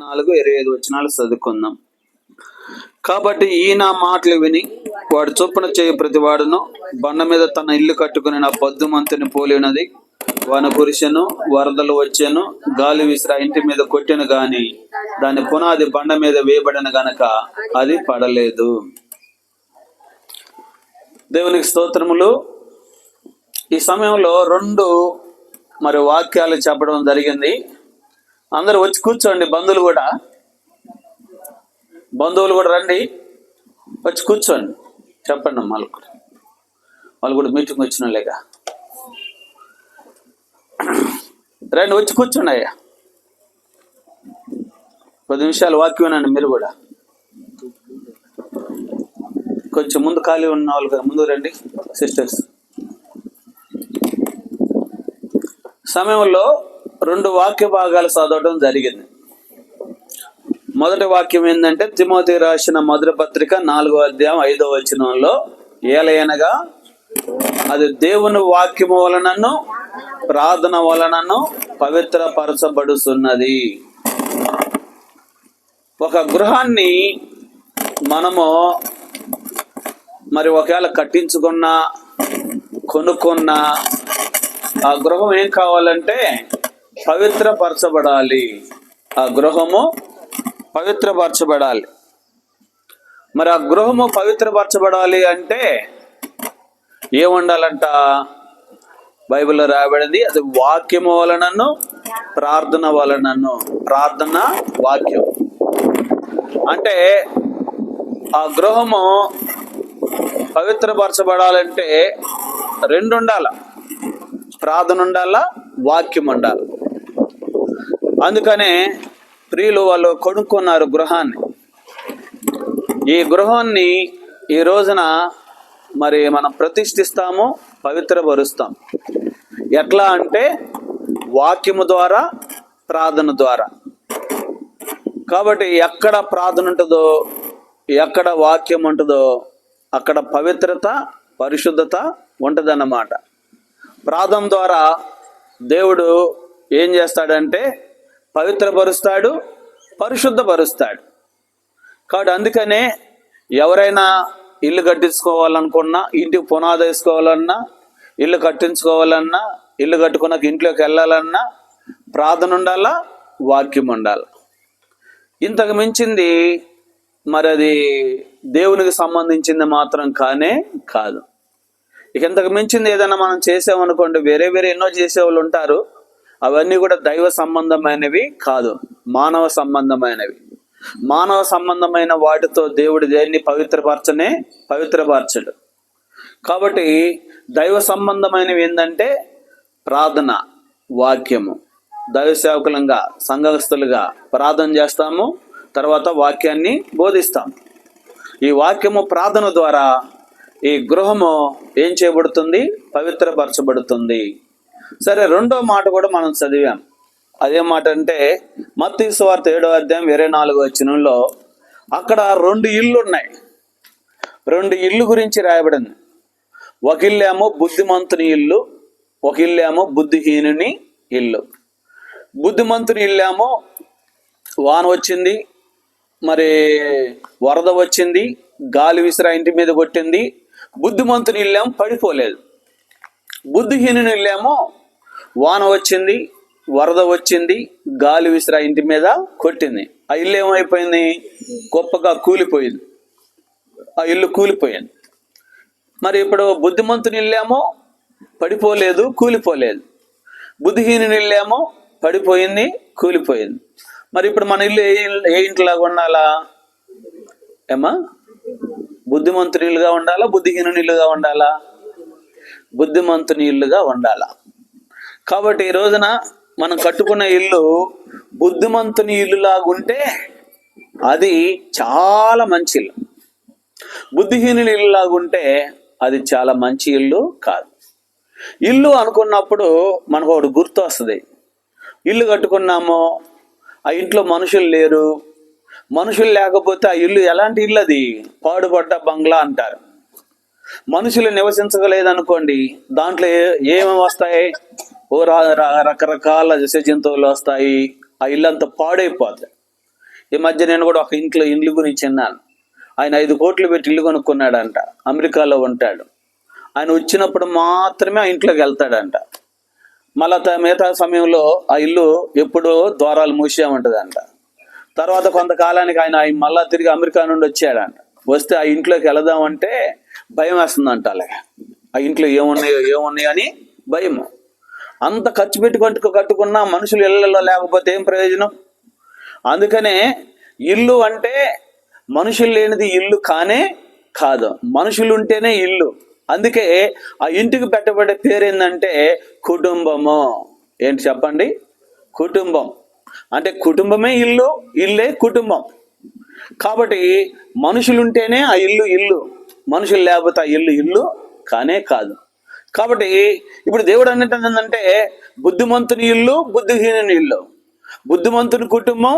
4:25 చదువుకుందాం. కాబట్టి ఈయన మాటలు విని వాడు చొప్పున చేయ ప్రతి వాడును బండ మీద తన ఇల్లు కట్టుకుని నా బొద్దుమంతుని పోలినది. వాన కురిసెను, వరదలు వచ్చాను, గాలి విసిరా ఇంటి మీద కొట్టెను గాని దాని పునాది బండ మీద వేయబడిన గనక అది పడలేదు. దేవునికి స్తోత్రములు. ఈ సమయంలో 2 వాక్యాలు చెప్పడం జరిగింది. అందరూ వచ్చి కూర్చోండి. బంధువులు కూడా రండి, వచ్చి కూర్చోండి. చెప్పండి అమ్మా, వాళ్ళు కూడా మీటింగ్ వచ్చిన లేక రండి, వచ్చి కూర్చోండి అయ్యా. 10 నిమిషాలు వాక్యం వినండి. మీరు కూడా కొంచెం ముందు ఖాళీ ఉన్న వాళ్ళు కదా, ముందు రండి సిస్టర్స్. సమయంలో 2 వాక్య భాగాలు చదవడం జరిగింది. మొదటి వాక్యం ఏంటంటే తిమోతి రాసిన మొదటి పత్రిక 4వ అధ్యాయం 5వ వచనంలో, ఏలయనగా అది దేవుని వాక్యము వలనను ప్రార్థన వలనను పవిత్రపరచబడుతున్నది. ఒక గృహాన్ని మనము ఒకవేళ కట్టించుకున్నా కొనుక్కున్నా ఆ గృహం ఏం కావాలంటే పవిత్రపరచబడాలి. ఆ గృహము పవిత్రపరచబడాలి. మరి ఆ గృహము పవిత్రపరచబడాలి అంటే ఏముండాలంట? బైబిల్లో రాయబడింది, అది వాక్యము వలనను ప్రార్థన వలనను. ప్రార్థన, వాక్యం అంటే ఆ గృహము పవిత్రపరచబడాలంటే 2 ఉండాల. ప్రార్థన ఉండాలా, వాక్యం ఉండాలి. అందుకనే ప్రియులు వాళ్ళు కొనుక్కున్నారు గృహాన్ని. ఈ గృహాన్ని ఈ రోజున మనం ప్రతిష్ఠిస్తాము, పవిత్రపరుస్తాం. ఎట్లా అంటే వాక్యము ద్వారా, ప్రార్థన ద్వారా. కాబట్టి ఎక్కడ ప్రార్థన ఉంటుందో, ఎక్కడ వాక్యం ఉంటుందో అక్కడ పవిత్రత, పరిశుద్ధత ఉంటుందన్నమాట. ప్రార్థన ద్వారా దేవుడు ఏం చేస్తాడంటే పవిత్రపరుస్తాడు, పరిశుద్ధపరుస్తాడు. కాబట్టి అందుకనే ఎవరైనా ఇల్లు కట్టించుకోవాలనుకున్నా, ఇంటికి పునాది వేసుకోవాలన్నా, ఇల్లు కట్టించుకోవాలన్నా, ఇల్లు కట్టుకున్నాక ఇంట్లోకి వెళ్ళాలన్నా ప్రార్థన ఉండాలా, వాక్యం ఉండాలి. ఇంతకు మించింది అది దేవునికి సంబంధించింది మాత్రం కానే కాదు. ఇక ఇంతకు మించింది ఏదైనా మనం చేసామనుకోండి, వేరే ఎన్నో చేసేవాళ్ళు ఉంటారు. అవన్నీ కూడా దైవ సంబంధమైనవి కాదు, మానవ సంబంధమైనవి. మానవ సంబంధమైన వాటితో దేవుడు దేన్ని పవిత్రపరచడు. కాబట్టి దైవ సంబంధమైనవి ఏంటంటే ప్రార్థన, వాక్యము. దైవ సేవకులంగా, సంఘస్థులుగా ప్రార్థన చేస్తాము, తర్వాత వాక్యాన్ని బోధిస్తాం. ఈ వాక్యము, ప్రార్థన ద్వారా ఈ గృహము ఏం చేయబడుతుంది? పవిత్రపరచబడుతుంది. సరే, 2వ మాట కూడా మనం చదివాం. అదే మాట అంటే మత్తయి సువార్త 7వ అధ్యాయం 24వ వచనంలో అక్కడ 2 ఇళ్ళు ఉన్నాయి. 2 ఇళ్ళు గురించి రాయబడింది. ఒక ఇల్లేమో బుద్ధిమంతుని ఇల్లు, ఒక ఇల్లేమో బుద్ధిహీనుని ఇల్లు. బుద్ధిమంతుని ఇల్లేమో వాన వచ్చింది, వరద వచ్చింది, గాలి విసిరా ఇంటి మీద కొట్టింది. బుద్ధిమంతుని ఇల్లేమో పడిపోలేదు. బుద్ధిహీనుని ఇల్లేమో వాన వచ్చింది, వరద వచ్చింది, గాలి విసిరా ఇంటి మీద కొట్టింది. ఆ ఇల్లు ఏమైపోయింది? గొప్పగా కూలిపోయింది. ఆ ఇల్లు కూలిపోయింది. ఇప్పుడు బుద్ధిమంతుని ఇల్లేమో పడిపోలేదు, కూలిపోలేదు. బుద్ధిహీనుని ఇల్లేమో పడిపోయింది, కూలిపోయింది. ఇప్పుడు మన ఇల్లు ఏ ఇంటిలాగా ఉండాలా? బుద్ధిమంతుని ఇల్లుగా ఉండాలా, బుద్ధిహీనుని ఇల్లుగా ఉండాలా? బుద్ధిమంతుని ఇల్లుగా ఉండాలా. కాబట్టి ఈ రోజున మనం కట్టుకున్న ఇల్లు బుద్ధిమంతుని ఇల్లులాగా ఉంటే అది చాలా మంచి ఇల్లు. బుద్ధిహీనుని ఇల్లులాగా ఉంటే అది చాలా మంచి ఇల్లు కాదు. ఇల్లు అనుకున్నప్పుడు మనకు ఒకటి గుర్తు వస్తుంది. ఇల్లు కట్టుకున్నామో ఆ ఇంట్లో మనుషులు లేరు. మనుషులు లేకపోతే ఆ ఇల్లు ఎలాంటి ఇల్లు? అది పాడుపడ్డ బంగ్లా అంటారు. మనుషులు నివసించగలేదనుకోండి, దాంట్లో ఏమేమి వస్తాయి? రకరకాల జంతువులు వస్తాయి. ఆ ఇల్లు అంతా పాడైపోతుంది. ఈ మధ్య నేను కూడా ఒక ఇల్లు గురించి విన్నాను. ఆయన 5 కోట్లు పెట్టి ఇల్లు కొనుక్కున్నాడంట. అమెరికాలో ఉంటాడు. ఆయన వచ్చినప్పుడు మాత్రమే ఆ ఇంట్లోకి వెళ్తాడంట. మళ్ళా మిగతా సమయంలో ఆ ఇల్లు ఎప్పుడో ద్వారాలు మూసే ఉంటుందంట. తర్వాత కొంతకాలానికి ఆయన మళ్ళా తిరిగి అమెరికా నుండి వచ్చాడంట. వస్తే ఆ ఇంట్లోకి వెళదామంటే భయం వేస్తుందంట. అలాగే ఆ ఇంట్లో ఏమున్నాయో అని భయము. అంత ఖర్చు పెట్టి కట్టుకున్న మనుషులు ఇళ్లలో లేకపోతే ఏం ప్రయోజనం? అందుకనే ఇల్లు అంటే మనుషులు లేనిది ఇల్లు కానే కాదు, మనుషులు ఉంటేనే ఇల్లు. అందుకే ఆ ఇంటికి పెట్టబడే పేరు ఏంటంటే కుటుంబము. ఏంటి చెప్పండి? కుటుంబం. అంటే కుటుంబమే ఇల్లు, ఇల్లే కుటుంబం. కాబట్టి మనుషులు ఉంటేనే ఆ ఇల్లు, మనుషులు లేకపోతే ఆ ఇల్లు కానే కాదు. కాబట్టి ఇప్పుడు దేవుడు అన్నట్టు ఏంటంటే బుద్ధిమంతుని ఇల్లు, బుద్ధిహీనుని ఇల్లు. బుద్ధిమంతుని కుటుంబం,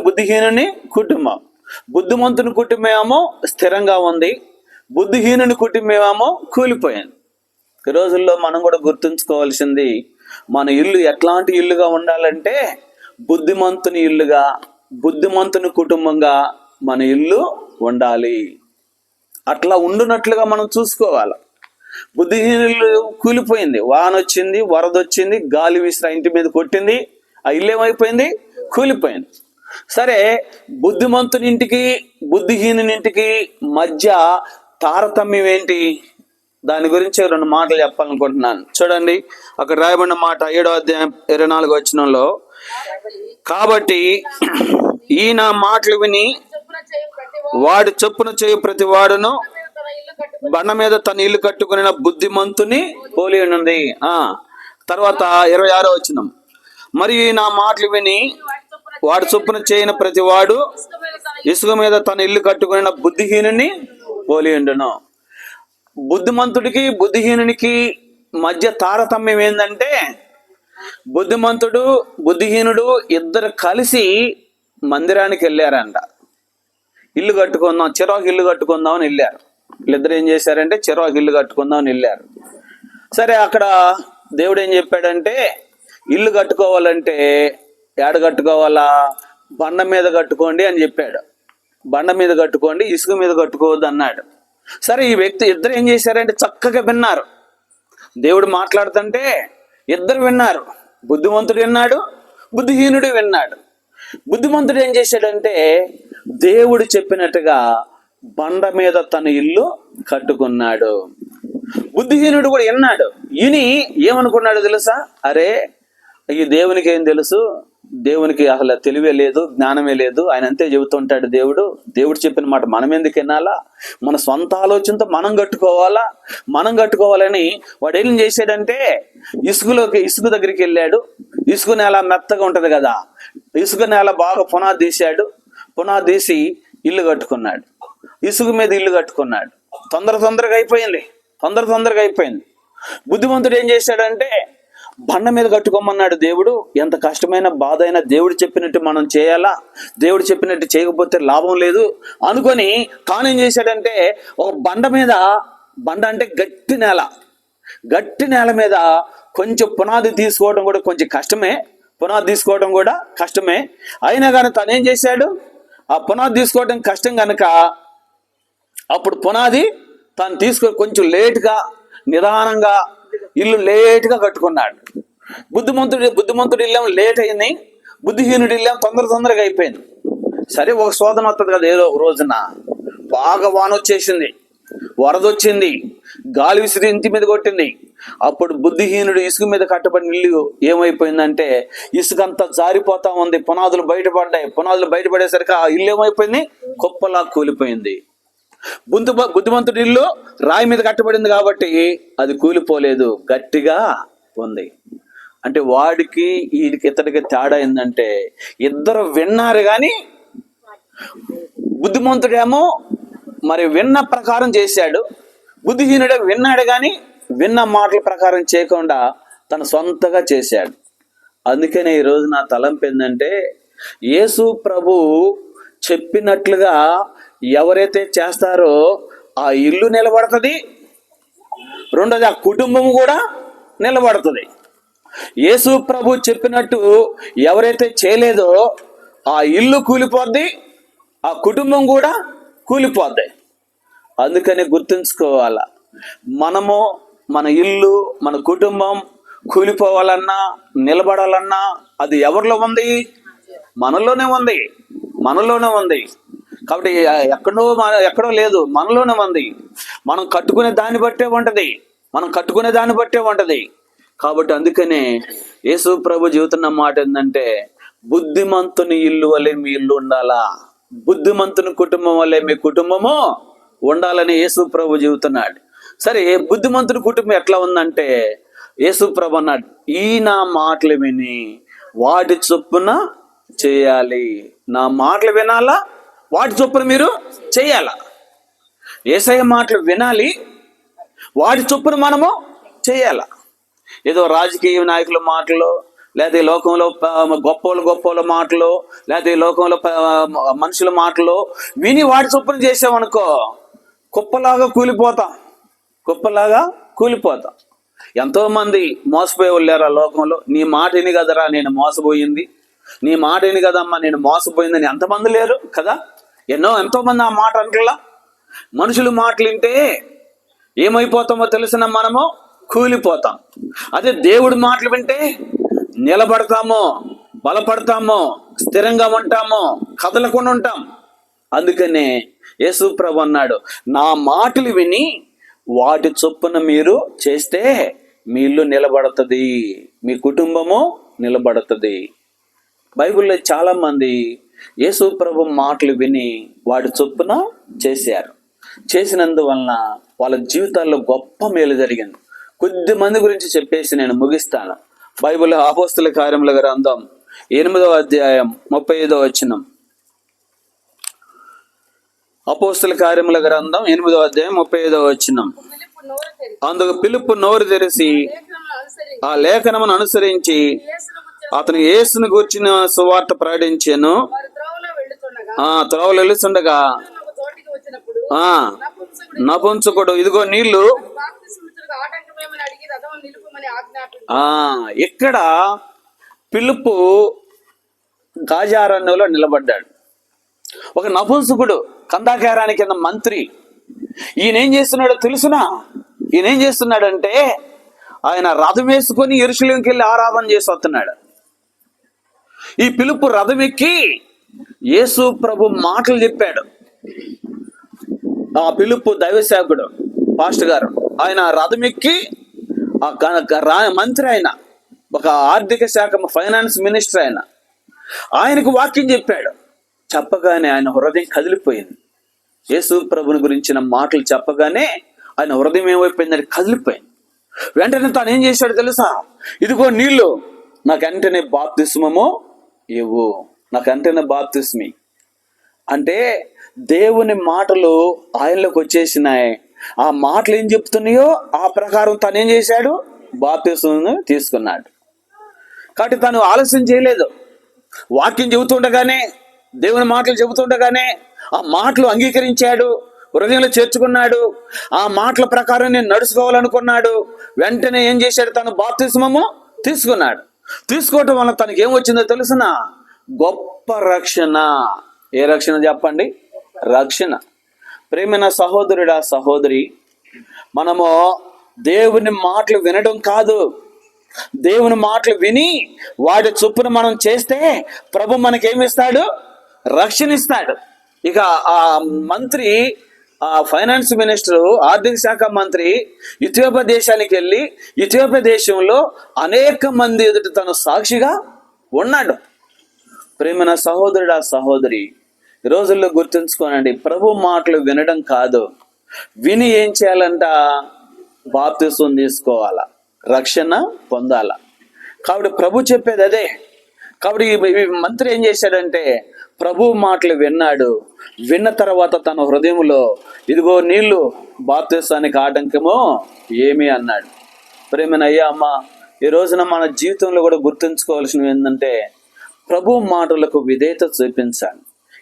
బుద్ధిహీనుని కుటుంబం. బుద్ధిమంతుని కుటుంబం ఏమో స్థిరంగా ఉంది, బుద్ధిహీనుని కుటుంబం ఏమో కూలిపోయింది. ఈ రోజుల్లో మనం కూడా గుర్తుంచుకోవాల్సింది, మన ఇల్లు ఎట్లాంటి ఇల్లుగా ఉండాలంటే బుద్ధిమంతుని ఇల్లుగా, బుద్ధిమంతుని కుటుంబంగా మన ఇల్లు ఉండాలి. అట్లా ఉండునట్లుగా మనం చూసుకోవాలి. బుద్ధిహీనులు కూలిపోయింది, వాన వచ్చింది, వరద వచ్చింది, గాలి విసిరి ఇంటి మీద కొట్టింది, ఆ ఇల్లు ఏమైపోయింది? కూలిపోయింది. సరే, బుద్ధిమంతుని ఇంటికి బుద్ధిహీనుని ఇంటికి మధ్య తారతమ్యం ఏంటి? దాని గురించి 2 మాటలు చెప్పాలనుకుంటున్నాను. చూడండి, అక్కడ రాయబడిన మాట 7వ అధ్యాయం 24వ వచనంలో, కాబట్టి ఈయన మాటలు విని వాడి చొప్పున చేయు ప్రతి వాడును బండ మీద తన ఇల్లు కట్టుకుని బుద్ధిమంతుని పోలి ఉంది. తర్వాత 26వ వచనం, మరి నా మాటలు విని వాడు చొప్పున చేయని ప్రతి వాడు ఇసుక మీద తన ఇల్లు కట్టుకుని బుద్ధిహీనుని పోలి ఉండును. బుద్ధిమంతుడికి బుద్ధిహీనునికి మధ్య తారతమ్యం ఏంటంటే, బుద్ధిహీనుడు ఇద్దరు కలిసి మందిరానికి వెళ్ళారంట. ఇల్లు కట్టుకుందాం, చెరొక ఇల్లు కట్టుకుందాం అని వెళ్ళారు. వీళ్ళిద్దరు ఏం చేశారంటే చెరొక ఇల్లు కట్టుకుందాం అని వెళ్ళారు. సరే, అక్కడ దేవుడు ఏం చెప్పాడంటే, ఇల్లు కట్టుకోవాలంటే ఏడ కట్టుకోవాలా? బండ మీద కట్టుకోండి అని చెప్పాడు. బండ మీద కట్టుకోండి, ఇసుక మీద కట్టుకోవద్దు అన్నాడు. సరే, ఈ వ్యక్తి ఇద్దరు ఏం చేశారంటే చక్కగా విన్నారు. దేవుడు మాట్లాడుతుంటే ఇద్దరు విన్నారు. బుద్ధిమంతుడు విన్నాడు, బుద్ధిహీనుడు విన్నాడు. బుద్ధిమంతుడు ఏం చేశాడంటే దేవుడు చెప్పినట్టుగా బండ మీద తన ఇల్లు కట్టుకున్నాడు. బుద్ధిహీనుడు కూడా విన్నాడు. విని ఏమనుకున్నాడు తెలుసా? అరే, ఈ దేవునికి ఏం తెలుసు? దేవునికి అసలు తెలివే లేదు, జ్ఞానమే లేదు. ఆయన అంతే చెబుతుంటాడు. దేవుడు చెప్పిన మాట మనం ఎందుకు వినాలా? మన సొంత ఆలోచనతో మనం కట్టుకోవాలని వాడు ఏం చేశాడంటే ఇసుక దగ్గరికి వెళ్ళాడు. ఇసుక నేల మెత్తగా ఉంటది కదా, ఇసుక నేల బాగా పునాది తీశాడు. పునాది తీసి ఇల్లు కట్టుకున్నాడు. ఇసుక మీద ఇల్లు కట్టుకున్నాడు. తొందరగా అయిపోయింది. బుద్ధిమంతుడు ఏం చేశాడంటే బండ మీద కట్టుకోమన్నాడు దేవుడు. ఎంత కష్టమైన బాధ అయినా దేవుడు చెప్పినట్టు మనం చేయాలా, దేవుడు చెప్పినట్టు చేయకపోతే లాభం లేదు అనుకొని తానేం చేశాడంటే ఒక బండ అంటే గట్టి నేల మీద కొంచెం పునాది తీసుకోవడం కూడా కష్టమే. అయినా కానీ తనేం చేశాడు? ఆ పునాది తీసుకోవడం కష్టం కనుక అప్పుడు పునాది తను తీసుకొని కొంచెం లేటుగా, నిదానంగా ఇల్లు లేటుగా కట్టుకున్నాడు. బుద్ధిమంతుడి ఇల్లేమో లేట్ అయింది, బుద్ధిహీనుడి ఇల్లేమో తొందరగా అయిపోయింది. సరే, ఒక శోధన వస్తుంది కదా. ఏదో ఒక రోజున బాగా వాన వచ్చేసింది, వరద వచ్చింది, గాలి విసిరి ఇంటి మీద కొట్టింది. అప్పుడు బుద్ధిహీనుడు ఇసుక మీద కట్టబడిన ఇల్లు ఏమైపోయిందంటే ఇసుకంతా జారిపోతా ఉంది. పునాదులు బయటపడేసరికి ఆ ఇల్లు ఏమైపోయింది? కుప్పలా కూలిపోయింది. బుద్ధిమంతుడి ఇల్లు రాయి మీద కట్టబడింది కాబట్టి అది కూలిపోలేదు, గట్టిగా ఉంది. అంటే వాడికి ఇతడికి తేడా ఏంటంటే ఇద్దరు విన్నారు కానీ బుద్ధిమంతుడేమో మరి విన్న ప్రకారం చేశాడు, బుద్ధిహీనుడే విన్నాడు కానీ విన్న మాటల ప్రకారం చేయకుండా తన సొంతగా చేశాడు. అందుకనే ఈరోజు నా తలంపు ఏంటంటే యేసు ప్రభు చెప్పినట్లుగా ఎవరైతే చేస్తారో ఆ ఇల్లు నిలబడుతుంది, రెండోది ఆ కుటుంబం కూడా నిలబడుతుంది. యేసు ప్రభు చెప్పినట్టు ఎవరైతే చేయలేదో ఆ ఇల్లు కూలిపోద్ది, ఆ కుటుంబం కూడా కూలిపోద్ది. అందుకని గుర్తుంచుకోవాలా, మనము మన ఇల్లు మన కుటుంబం కూలిపోవాలన్నా నిలబడాలన్నా అది ఎవరిలో ఉంది? మనలోనే ఉంది, మనలోనే ఉంది. కాబట్టి ఎక్కడో లేదు, మనలోనే ఉంది. మనం కట్టుకునే దాన్ని బట్టే ఉంటది. కాబట్టి అందుకనే యేసు ప్రభు చెబుతున్న మాట ఏంటంటే, బుద్ధిమంతుని ఇల్లు వలె మీ ఇల్లు ఉండాలా, బుద్ధిమంతుని కుటుంబం వలె మీ కుటుంబము ఉండాలని యేసు ప్రభు చెబుతున్నాడు. సరే, బుద్ధిమంతుని కుటుంబం ఎట్లా ఉందంటే, యేసు ప్రభు అన్నాడు, ఈ నా మాటలు విని వాటి చొప్పున చేయాలి. నా మాటలు వినాలా, వాటి చొప్పున మీరు చేయాలా. యేసయ్య మాటలు వినాలి, వాటి చొప్పున మనము చేయాల. ఏదో రాజకీయ నాయకుల మాటలు, లేదా ఈ లోకంలో గొప్పల మాటలు, లేదా ఈ లోకంలో మనుషుల మాటలు విని వాటి చొప్పున చేసామనుకో, కుప్పలాగా కూలిపోతాం. ఎంతో మంది మోసపోయి వెళ్ళారు ఆ లోకంలో. నీ మాట విని కదరా నేను మోసపోయింది, నీ మాట విని కదమ్మా నేను మోసపోయిందని ఎంతమంది లేరు కదా. ఎంతో మంది ఆ మాట అంటలా. మనుషుల మాటలు వింటే ఏమైపోతామో తెలిసిన మనము కూలిపోతాం. అదే దేవుడి మాటలు వింటే నిలబడతాము, బలపడతాము, స్థిరంగా ఉంటాము, కదలకుండా ఉంటాం. అందుకనే యేసు ప్రభు అన్నాడు, నా మాటలు విని వాటి చొప్పున మీరు చేస్తే మీ ఇల్లు నిలబడుతుంది, మీ కుటుంబము నిలబడుతుంది. బైబిల్లో చాలా మంది యేసు ప్రభు మాటలు విని వాటి చొప్పున చేసినందువలన వాళ్ళ జీవితాల్లో గొప్ప మేలు జరిగింది. కొద్ది మంది గురించి చెప్పేసి నేను ముగిస్తాను. బైబిల్ అపోస్తల కార్యముల గ్రంథం 8వ అధ్యాయం 35వ వచనం. అపోస్తల కార్యముల గ్రంథం 8వ అధ్యాయం 35వ వచనం. అందుకు పిలుపు నోరు తెరిచి ఆ లేఖనమును అనుసరించి అతను యేసును గూర్చిన సువార్త ప్రకటించాను. త్రోవలు వెళ్తుండగా నపుంసకుడు ఇదిగో నీళ్లు. ఇక్కడ పిలుపు గాజారణ్యంలో నిలబడ్డాడు. ఒక నపుంసకుడు, కందాకారానికి కింద మంత్రి. ఈయనేం చేస్తున్నాడో తెలుసునా? ఈయనేం చేస్తున్నాడంటే, ఆయన రథం వేసుకొని యెరూషలేముకి వెళ్ళి ఆరాధన చేసి వస్తున్నాడు. ఈ పిలుపు రథం ఎక్కి యేసు ప్రభు మాటలు చెప్పాడు. ఆ పిలుపు దైవసేవకుడు పాస్టర్ గారు, ఆయన రథం ఎక్కి మంత్రి, ఆయన ఒక ఆర్థిక శాఖ ఫైనాన్స్ మినిస్టర్, ఆయనకు వాక్యం చెప్పాడు. చెప్పగానే ఆయన హృదయం కదిలిపోయింది. యేసు ప్రభుని గురించిన మాటలు చెప్పగానే ఆయన హృదయం ఏమైపోయిందని కదిలిపోయింది. వెంటనే తాను ఏం చేశాడు తెలుసా? ఇదిగో నీళ్లు, నాకు వెంటనే బాప్తిస్మము ఇవ్వు, నాకు వెంటనే బాప్తిస్మి. అంటే దేవుని మాటలు ఆయనలోకి వచ్చేసినాయి. ఆ మాటలు ఏం చెప్తున్నాయో ఆ ప్రకారం తను ఏం చేశాడు? బాప్తిస్మం తీసుకున్నాడు. కాబట్టి తను ఆలస్యం చేయలేదు. వాక్యం చెబుతుండగానే, దేవుని మాటలు చెబుతుండగానే ఆ మాటలు అంగీకరించాడు, హృదయంలో చేర్చుకున్నాడు. ఆ మాటల ప్రకారం నేను నడుచుకోవాలనుకున్నాడు. వెంటనే ఏం చేశాడు? తను బాప్తిస్మము తీసుకున్నాడు. తీసుకోవటం వల్ల తనకి ఏం వచ్చిందో తెలుసునా? గొప్ప రక్షణ. ఏ రక్షణ చెప్పండి? రక్షణ. ప్రేమైన సహోదరుడా, సహోదరి, మనము దేవుని మాటలు వినడం కాదు, దేవుని మాటలు విని వాటి చొప్పున మనం చేస్తే ప్రభు మనకేమిస్తాడు? రక్షణ ఇస్తాడు. ఇక ఆ మంత్రి, ఆ ఫైనాన్స్ మినిస్టర్, ఆర్థిక శాఖ మంత్రి ఇథియోపియా దేశానికి వెళ్ళి ఇథియోపియా దేశంలో అనేక మంది ఎదుట తను సాక్షిగా ఉన్నాడు. ప్రేమైన సహోదరుడా, సహోదరి, ఈ రోజుల్లో గుర్తుంచుకోనండి, ప్రభు మాటలు వినడం కాదు, విని ఏం చేయాలంట? బాప్తిస్మం తీసుకోవాలా, రక్షణ పొందాలా. కాబట్టి ప్రభు చెప్పేది అదే. కాబట్టి ఈ మంత్రి ఏం చేశాడంటే, ప్రభు మాటలు విన్నాడు. విన్న తర్వాత తన హృదయంలో ఇదిగో నీళ్లు, బాప్తిస్మానికి ఆటంకమో ఏమి అన్నాడు. ప్రేమైన అయ్యా, అమ్మ, ఈ రోజున మన జీవితంలో కూడా గుర్తుంచుకోవాల్సినవి ఏంటంటే, ప్రభు మాటలకు విధేయత చూపించాలి.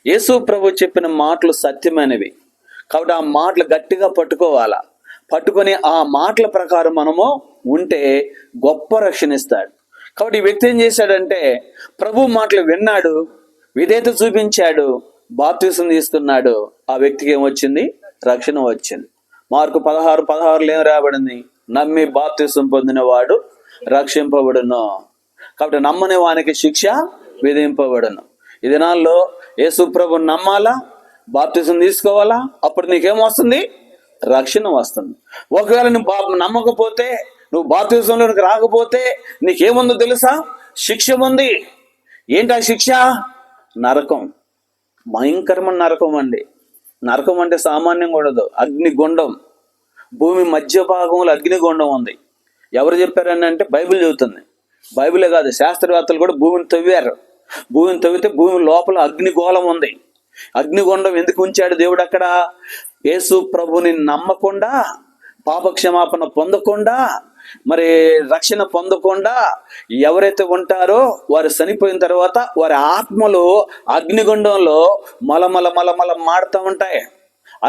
యేసు ప్రభు చెప్పిన మాటలు సత్యమైనవి. కాబట్టి ఆ మాటలు గట్టిగా పట్టుకోవాలా. పట్టుకొని ఆ మాటల ప్రకారం మనము ఉంటే గొప్ప రక్షణ ఇస్తాడు. కాబట్టి ఈ వ్యక్తి ఏం చేశాడంటే, ప్రభు మాటలు విన్నాడు. విధేయత చూపించాడు, బాప్తిసం తీసుకున్నాడు. ఆ వ్యక్తికి ఏమొచ్చింది? రక్షణ వచ్చింది. మార్కు 16:16 ఏం రాబడింది? నమ్మి బాప్తిసం పొందిన వాడు రక్షింపబడును. కాబట్టి నమ్మని వానికి శిక్ష విధింపబడును. ఈ దినాల్లో యేసు ప్రభువుని నమ్మాలా, బాప్తిసం తీసుకోవాలా, అప్పుడు నీకేమొస్తుంది? రక్షణ వస్తుంది. ఒకవేళ నువ్వు నమ్మకపోతే, నువ్వు బాప్తిసంలోనికి రాకపోతే నీకేముందో తెలుసా? శిక్ష ఉంది. ఏంటి ఆ శిక్ష? నరకం. భయంకరమైన నరకం అండి. నరకం అంటే సామాన్యం కూడదు. అగ్నిగుండం. భూమి మధ్య భాగంలో అగ్నిగుండం ఉంది. ఎవరు చెప్పారని అంటే బైబిల్ చెబుతుంది. బైబిలే కాదు, శాస్త్రవేత్తలు కూడా భూమిని తవ్వారు. భూమిని తవ్వితే భూమి లోపల అగ్నిగోళం ఉంది. అగ్నిగుండం ఎందుకు ఉంచాడు దేవుడు అక్కడ? యేసు ప్రభుని నమ్మకుండా, పాపక్షమాపణ పొందకుండా, మరి రక్షణ పొందకుండా ఎవరైతే ఉంటారో వారు చనిపోయిన తర్వాత వారి ఆత్మలు అగ్నిగుండంలో మలమల మాడుతూ ఉంటాయి.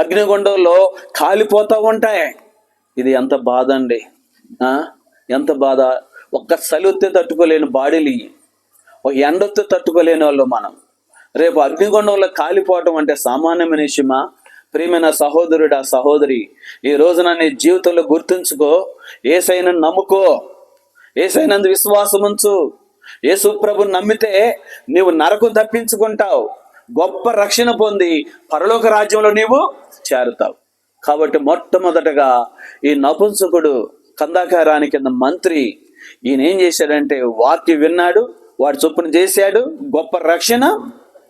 అగ్నిగుండంలో కాలిపోతూ ఉంటాయి. ఇది ఎంత బాధ అండి! ఎంత బాధ! ఒక్క చలివొత్తే తట్టుకోలేని బాడీలు, ఒక ఎండొత్తే తట్టుకోలేని వాళ్ళు మనం. రేపు అగ్నిగుండంలో కాలిపోవటం అంటే సామాన్యమైన విషయమా? ప్రియమైన సహోదరుడా, సహోదరి, ఈ రోజున నీ జీవితంలో గుర్తుంచుకో, యేసయ్యను నమ్ముకో, యేసయ్యనందు విశ్వాసం ఉంచు. యేసు ప్రభుని నమ్మితే నీవు నరకం తప్పించుకుంటావు, గొప్ప రక్షణ పొంది పరలోక రాజ్యంలో నీవు చేరుతావు. కాబట్టి మొట్టమొదటగా ఈ నపుంసకుడు, కందాకారాని కింద మంత్రి, ఈయన ఏం చేశాడంటే వాక్యం విన్నాడు, వాడి చొప్పున చేశాడు, గొప్ప రక్షణ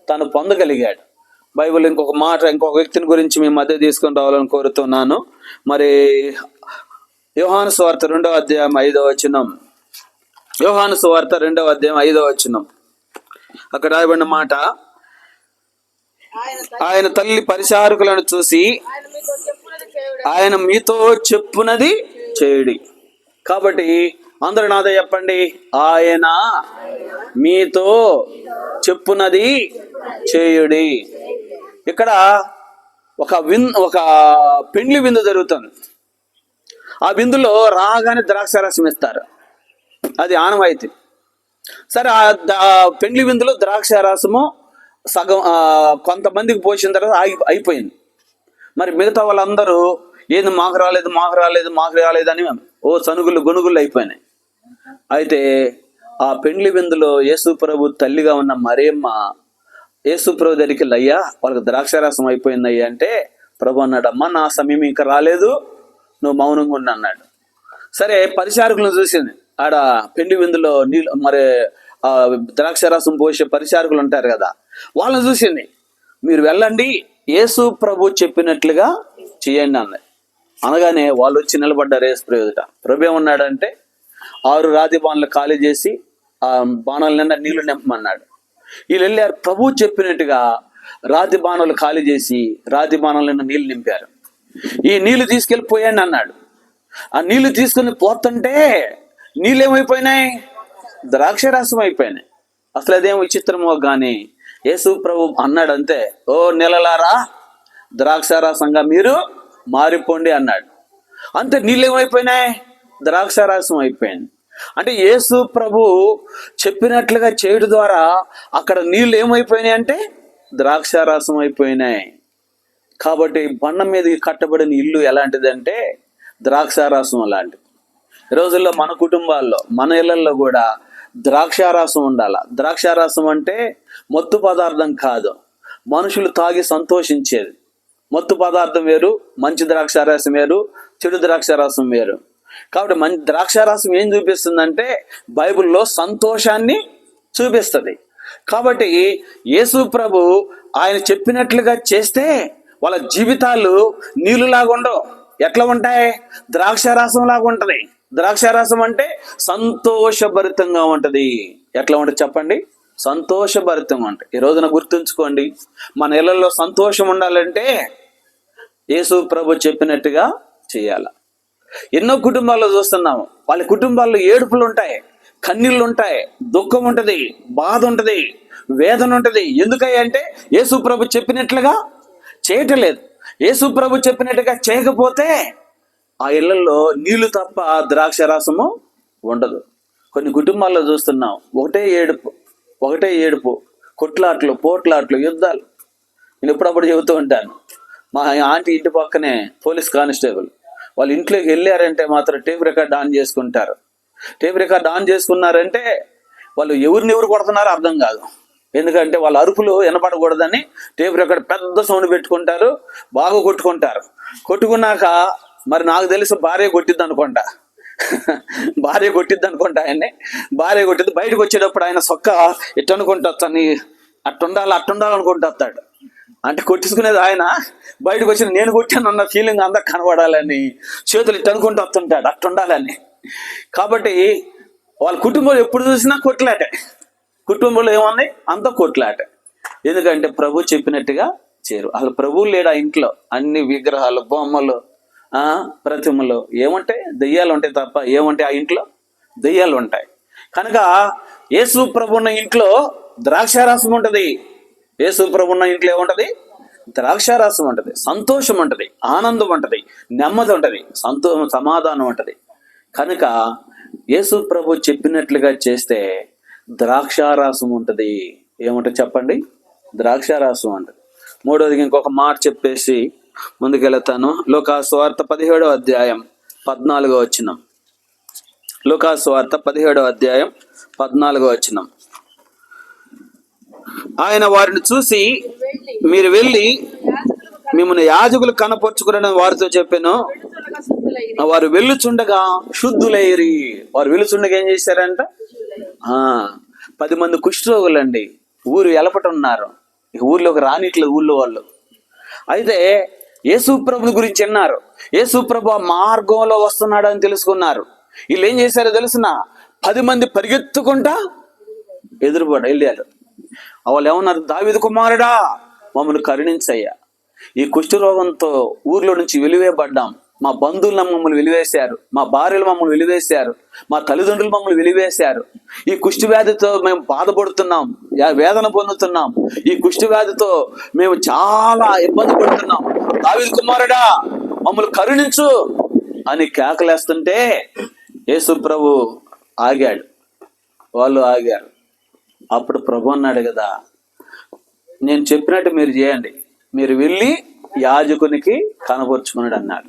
తను పొందగలిగాడు. బైబిల్ ఇంకొక వ్యక్తిని గురించి మీ మధ్య తీసుకొని రావాలని కోరుతున్నాను. మరి యోహాను సువార్త 2వ అధ్యాయం 5వ వచనం. యోహాను సువార్త 2వ అధ్యాయం 5వ వచనం. అక్కడ రాయబడిన మాట, ఆయన తల్లి పరిచారకులను చూసి ఆయన మీతో చెప్పునది చేయుడి. కాబట్టి అందరూ నాతో చెప్పండి, ఆయన మీతో చెప్పునది చేయుడి. ఇక్కడ ఒక పెండ్లి విందు జరుగుతుంది. ఆ విందులో రాగానే ద్రాక్షారసం ఇస్తారు. అది ఆనవాయితీ. సరే, ఆ పెండ్లి విందులో ద్రాక్షారసము సగం కొంతమందికి పోసిన తర్వాత అయిపోయింది. మరి మిగతా వాళ్ళందరూ ఏంది మాకు రాలేదు అని సనుగులు గొనుగులు అయిపోయినాయి. అయితే ఆ పెండ్లి విందులో యేసు ప్రభు తల్లిగా ఉన్న మరియమ్మ యేసు ప్రభు దగ్గరికి, అయ్యా వాళ్ళకి ద్రాక్షారసం అయిపోయింది అయ్యా అంటే, ప్రభు అన్నాడు, అమ్మ నా సమయం ఇంకా రాలేదు, నువ్వు మౌనంగా ఉండు అన్నాడు. సరే, పరిచారకులను చూసింది. ఆడ పెండ్లి విందులో నీళ్ళు, మరి ద్రాక్షారసం పోసే పరిచారకులు ఉంటారు కదా, వాళ్ళని చూసింది. మీరు వెళ్ళండి, యేసు ప్రభు చెప్పినట్లుగా చేయండి అన్నది. అనగానే వాళ్ళు వచ్చి నిలబడ్డారు యేసు ప్రభు ఎదుట. ప్రభు ఏమన్నాడంటే, 6 రాతి బాణలు ఖాళీ చేసి ఆ బాణాల నిండా నీళ్లు నింపమన్నాడు. వీళ్ళు వెళ్ళారు, ప్రభు చెప్పినట్టుగా రాతి బాణాలు ఖాళీ చేసి రాతి బాణాల నిండా నీళ్లు నింపారు. ఈ నీళ్లు తీసుకెళ్ళిపోయాను అన్నాడు. ఆ నీళ్లు తీసుకుని పోతుంటే నీళ్ళు ఏమైపోయినాయి? ద్రాక్షారసం అయిపోయినాయి. అసలు అదేం విచిత్రమో కానీ యేసు ప్రభు అన్నాడు అంతే, ఓ నెలలారా ద్రాక్షారసంగా మీరు మారిపోండి అన్నాడు. అంతే, నీళ్ళు ఏమైపోయినాయి? ద్రాక్షారసం అయిపోయింది. అంటే యేసు ప్రభు చెప్పినట్లుగా చేయడం ద్వారా అక్కడ నీళ్ళు ఏమైపోయినాయి అంటే ద్రాక్షారసం అయిపోయినాయి. కాబట్టి బండ మీద కట్టబడిన ఇల్లు ఎలాంటిదంటే ద్రాక్షారసం లాంటిది. ఈ రోజుల్లో మన కుటుంబాల్లో, మన ఇళ్లలో కూడా ద్రాక్షారసం ఉండాల. ద్రాక్షారసం అంటే మత్తు పదార్థం కాదు, మనుషులు తాగి సంతోషించేది. మత్తు పదార్థం వేరు, మంచి ద్రాక్షారసం వేరు, చెడు ద్రాక్షారసం వేరు. కాబట్టి మంచి ద్రాక్షారసం ఏం చూపిస్తుందంటే బైబిల్లో సంతోషాన్ని చూపిస్తుంది. కాబట్టి యేసు ప్రభు ఆయన చెప్పినట్లుగా చేస్తే వాళ్ళ జీవితాలు నీళ్ళులాగా ఉండవు. ఎట్లా ఉంటాయి? ద్రాక్షారసం లాగా ఉంటది. ద్రాక్షారసం అంటే సంతోషభరితంగా ఉంటది. ఎట్లా ఉంటుంది చెప్పండి? సంతోషభరితంగా ఉంటుంది. ఈ రోజున గుర్తుంచుకోండి, మన ఇళ్లలో సంతోషం ఉండాలంటే యేసు ప్రభు చెప్పినట్టుగా చేయాల. ఎన్నో కుటుంబాల్లో చూస్తున్నాము, వాళ్ళ కుటుంబాల్లో ఏడుపులు ఉంటాయి, కన్నీళ్ళు ఉంటాయి, దుఃఖం ఉంటుంది, బాధ ఉంటుంది, వేదన ఉంటుంది. ఎందుకంటే యేసు ప్రభు చెప్పినట్లుగా చేయటం లేదు. యేసు ప్రభు చెప్పినట్టుగా చేయకపోతే ఆ ఇళ్లలో నీళ్లు తప్ప ద్రాక్షారసము ఉండదు. కొన్ని కుటుంబాల్లో చూస్తున్నాం, ఒకటే ఏడుపు. కొట్లాట్లు, పోట్లాట్లు, యుద్ధాలు. నేను ఎప్పుడప్పుడు చెబుతూ ఉంటాను. మా ఆంటీ ఇంటి పక్కనే పోలీస్ కానిస్టేబుల్. వాళ్ళు ఇంట్లోకి వెళ్ళారంటే మాత్రం టేప్ రికార్డ్ ఆన్ చేసుకుంటారు. టేప్ రికార్డ్ ఆన్ చేసుకున్నారంటే వాళ్ళు ఎవరిని ఎవరు కొడుతున్నారో అర్థం కాదు. ఎందుకంటే వాళ్ళ అరుపులు వినపడకూడదని టేప్ రికార్డ్ పెద్ద సౌండ్ పెట్టుకుంటారు, బాగా కొట్టుకుంటారు. కొట్టుకున్నాక మరి నాకు తెలుసు భార్య కొట్టిద్ది అనుకుంటా. ఆయన్ని భార్య కొట్టిద్ది. బయటకు వచ్చేటప్పుడు ఆయన సొక్క ఇట్టు అనుకుంటా, అట్టుండాలనుకుంటూ వస్తాడు. అంటే కొట్టించుకునేది ఆయన, బయటకు వచ్చిన నేను కొట్టాను అన్న ఫీలింగ్ అంతా కనబడాలని చేతులు ఇట్టు అనుకుంటూ వస్తుంటాడు, అట్టుండాలని. కాబట్టి వాళ్ళ కుటుంబం ఎప్పుడు చూసినా కొట్లాటే. కుటుంబంలో ఏముంది? అంత కొట్లాట. ఎందుకంటే ప్రభు చెప్పినట్టుగా చేరు. అసలు ప్రభువు లేడు ఆ ఇంట్లో. అన్ని విగ్రహాలు, బొమ్మలు, ప్రతిమలు ఏముంటాయి? దెయ్యాలు ఉంటాయి తప్ప ఏముంటాయి ఆ ఇంట్లో? దెయ్యాలు ఉంటాయి. కనుక యేసు ప్రభు ఉన్న ఇంట్లో ద్రాక్షారసం ఉంటుంది. యేసు ప్రభు ఉన్న ఇంట్లో ఏముంటది? ద్రాక్షారసం ఉంటుంది, సంతోషం ఉంటుంది, ఆనందం ఉంటుంది, నెమ్మది ఉంటుంది, సమాధానం ఉంటుంది. కనుక యేసు ప్రభు చెప్పినట్లుగా చేస్తే ద్రాక్షారసం ఉంటుంది. ఏముంటుంది చెప్పండి? ద్రాక్షారసం ఉంటుంది. మూడవదికి ఇంకొక మాట చెప్పేసి ముందుకెళ్తాను. లూకాసు వార్త 17వ అధ్యాయం 14వ వచనం. లూకాసు వార్త 17వ అధ్యాయం 14వ వచనం. ఆయన వారిని చూసి, మీరు వెళ్ళి మిమ్మల్ని యాజకులు కనపరుచుకుని వారితో చెప్పాను. వారు వెళ్ళుచుండగా శుద్ధులైరి. వారు వెళ్ళుచుండగా ఏం చేశారంట? 10 మంది కుష్ఠరోగులండి ఊరు ఎలపటున్నారు. ఊర్లోకి రానిట్లేదు ఊళ్ళో వాళ్ళు. అయితే యేసు ప్రభు గురించి విన్నారు. యేసు ప్రభు మార్గంలో వస్తున్నాడు అని తెలుసుకున్నారు. వీళ్ళు ఏం చేశారో తెలుసిన? 10 మంది పరిగెత్తుకుంటా వెళ్ళారు. వాళ్ళు ఏమన్నారు? దావీదు కుమారుడా, మమ్మల్ని కరుణించయ్యా. ఈ కుష్ఠరోగంతో ఊర్లో నుంచి వెలివేయబడ్డాం. మా బంధువులు మమ్మల్ని వెలివేశారు, మా భార్యలు మమ్మల్ని వెలివేశారు, మా తల్లిదండ్రులు మమ్మల్ని వెలివేశారు. ఈ కుష్టి వ్యాధితో మేము బాధపడుతున్నాం, వేదన పొందుతున్నాం. ఈ కుష్టి వ్యాధితో మేము చాలా ఇబ్బంది పడుతున్నాం. దావీదు కుమారుడా, మమ్మల్ని కరుణించు అని కేకలేస్తుంటే యేసు ప్రభు ఆగాడు. వాళ్ళు ఆగారు. అప్పుడు ప్రభు అన్నాడు కదా, నేను చెప్పినట్టు మీరు చేయండి, మీరు వెళ్ళి యాజకునికి కనపరుచుకున్నాడు అన్నాడు.